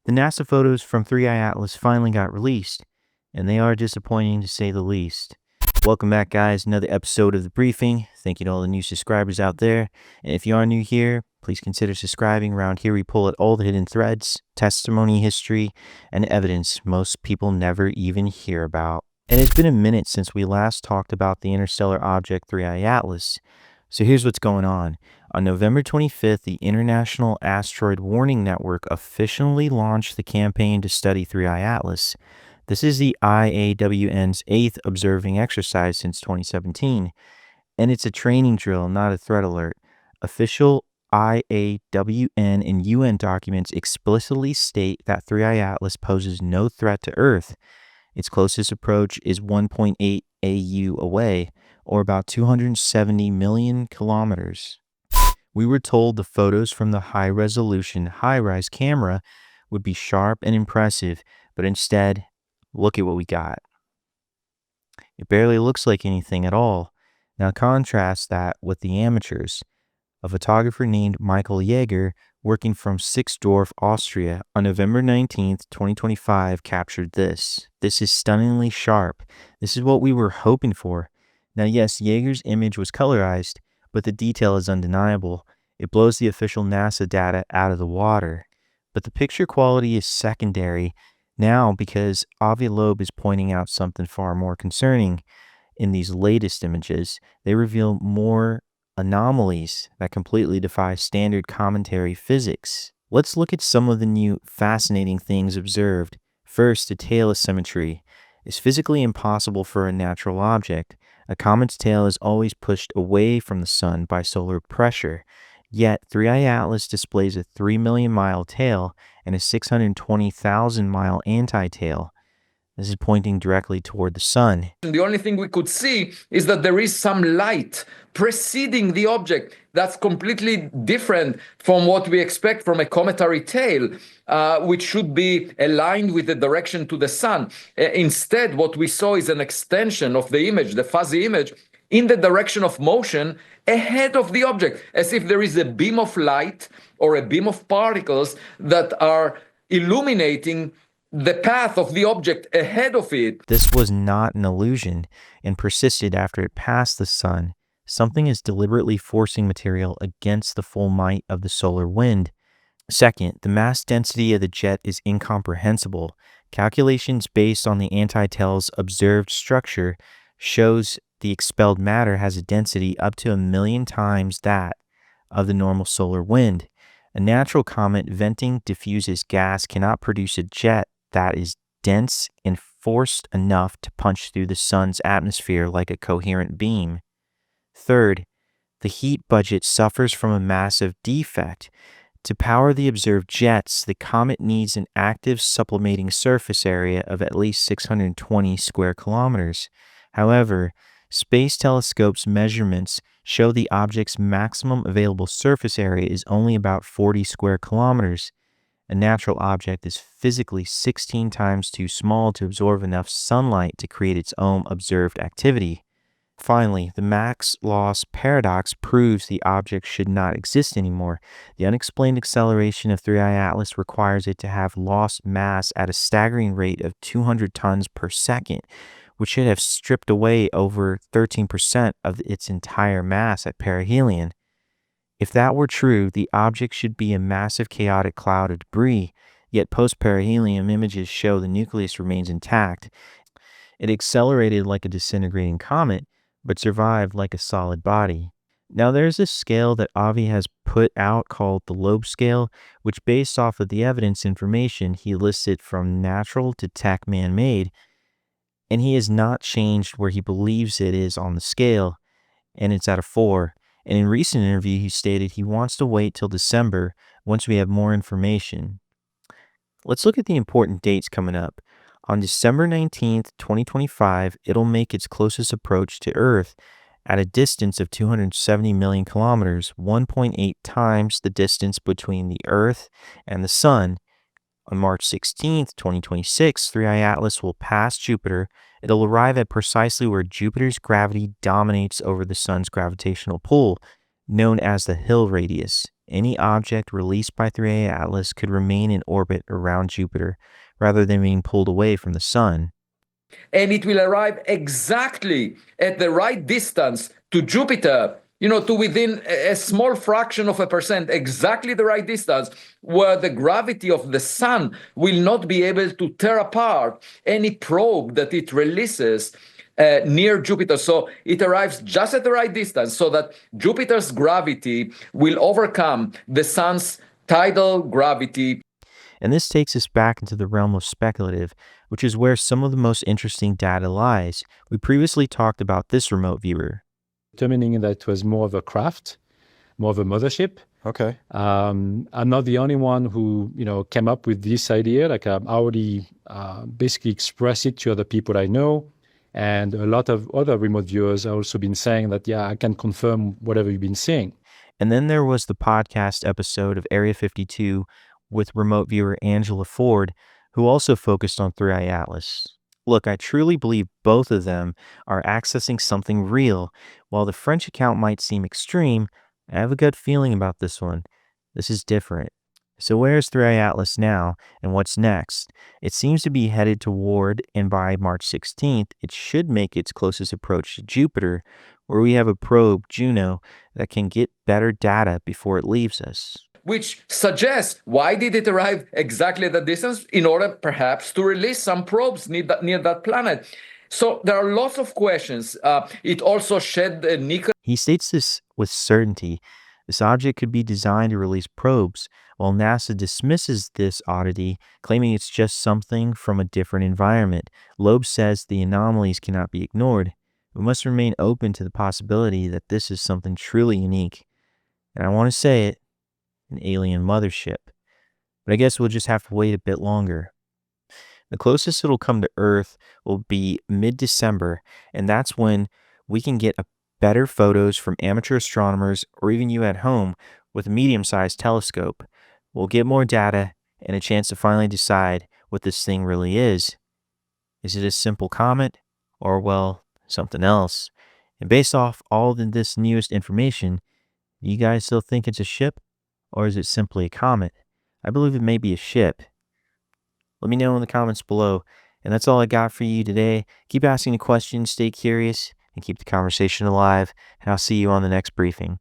The NASA photos from 3i Atlas finally got released, and they are disappointing to say the least. Welcome back, guys. Another episode of The Briefing. Thank you to all the new subscribers out there. And if you are new here, please consider subscribing. Around here, we pull at all the hidden threads, testimony, history, and evidence most people never even hear about. And it's been a minute since we last talked about the interstellar object 3i Atlas. So here's what's going on. On November 25th, the International Asteroid Warning Network officially launched the campaign to study 3i Atlas. This is the IAWN's 8th observing exercise since 2017, and it's a training drill, not a threat alert. Official IAWN and UN documents explicitly state that 3i Atlas poses no threat to Earth. Its closest approach is 1.8 AU away, or about 270 million kilometers. We were told the photos from the high-resolution, high-res camera would be sharp and impressive, but instead, look at what we got. It barely looks like anything at all. Now contrast that with the amateurs. A photographer named Michael Jaeger, working from Sixdorf, Austria, on November 19th, 2025, captured this. This is stunningly sharp. This is what we were hoping for. Now yes, Jaeger's image was colorized, but the detail is undeniable. It blows the official NASA data out of the water. But the picture quality is secondary now because Avi Loeb is pointing out something far more concerning. In these latest images, they reveal more anomalies that completely defy standard cometary physics. Let's look at some of the new fascinating things observed. First, the tail asymmetry is physically impossible for a natural object. A comet's tail is always pushed away from the sun by solar pressure, yet 3i Atlas displays a 3 million mile tail and a 620,000 mile anti-tail. This is pointing directly toward the sun. The only thing we could see is that there is some light preceding the object that's completely different from what we expect from a cometary tail, which should be aligned with the direction to the sun. Instead, what we saw is an extension of the image, the fuzzy image, in the direction of motion ahead of the object, as if there is a beam of light or a beam of particles that are illuminating the path of the object ahead of it. This was not an illusion and persisted after it passed the sun. Something is deliberately forcing material against the full might of the solar wind. Second, the mass density of the jet is incomprehensible. Calculations based on the anti-tail's observed structure shows the expelled matter has a density up to 1 million times that of the normal solar wind. A natural comet venting diffuses gas cannot produce a jet that is dense and forced enough to punch through the sun's atmosphere like a coherent beam. Third, the heat budget suffers from a massive defect. To power the observed jets, the comet needs an active sublimating surface area of at least 620 square kilometers. However, space telescopes' measurements show the object's maximum available surface area is only about 40 square kilometers. A natural object is physically 16 times too small to absorb enough sunlight to create its own observed activity. Finally, the max loss paradox proves the object should not exist anymore. The unexplained acceleration of 3i Atlas requires it to have lost mass at a staggering rate of 200 tons per second, which should have stripped away over 13% of its entire mass at perihelion. If that were true, the object should be a massive chaotic cloud of debris, yet post-perihelion images show the nucleus remains intact. It accelerated like a disintegrating comet, but survived like a solid body. Now there's a scale that Avi has put out called the Loeb scale, which based off of the evidence information he listed from natural to tech man-made, and he has not changed where he believes it is on the scale, and it's at a 4. And in a recent interview, he stated he wants to wait till December once we have more information. Let's look at the important dates coming up. On December 19th, 2025, it'll make its closest approach to Earth at a distance of 270 million kilometers, 1.8 times the distance between the Earth and the Sun. On March 16th, 2026, 3i Atlas will pass Jupiter. It'll arrive at precisely where Jupiter's gravity dominates over the Sun's gravitational pull, known as the Hill radius. Any object released by 3A Atlas could remain in orbit around Jupiter rather than being pulled away from the sun. And it will arrive exactly at the right distance to Jupiter, to within a small fraction of a percent, exactly the right distance, where the gravity of the sun will not be able to tear apart any probe that it releases near Jupiter. So it arrives just at the right distance so that Jupiter's gravity will overcome the sun's tidal gravity. And this takes us back into the realm of speculative, which is where some of the most interesting data lies. We previously talked about this remote viewer. Determining that it was more of a craft, more of a mothership. Okay. I'm not the only one who, came up with this idea. Like I already basically expressed it to other people I know. And a lot of other remote viewers have also been saying that, yeah, I can confirm whatever you've been seeing. And then there was the podcast episode of Area 52 with remote viewer Angela Ford, who also focused on 3i Atlas. Look, I truly believe both of them are accessing something real. While the French account might seem extreme, I have a gut feeling about this one. This is different. So where's 3i Atlas now, and what's next? It seems to be headed toward, and by March 16th, it should make its closest approach to Jupiter, where we have a probe, Juno, that can get better data before it leaves us. Which suggests, why did it arrive exactly at that distance? In order perhaps to release some probes near that planet. So there are lots of questions. It also shed nickel. He states this with certainty. This object could be designed to release probes, while NASA dismisses this oddity, claiming it's just something from a different environment. Loeb says the anomalies cannot be ignored. We must remain open to the possibility that this is something truly unique. And I want to say it, an alien mothership. But I guess we'll just have to wait a bit longer. The closest it'll come to Earth will be mid-December, and that's when we can get better photos from amateur astronomers or even you at home with a medium-sized telescope. We'll get more data and a chance to finally decide what this thing really is. Is it a simple comet or, well, something else? And based off all of this newest information, do you guys still think it's a ship? Or is it simply a comet? I believe it may be a ship. Let me know in the comments below. And that's all I got for you today. Keep asking the questions, stay curious, and keep the conversation alive. And I'll see you on the next briefing.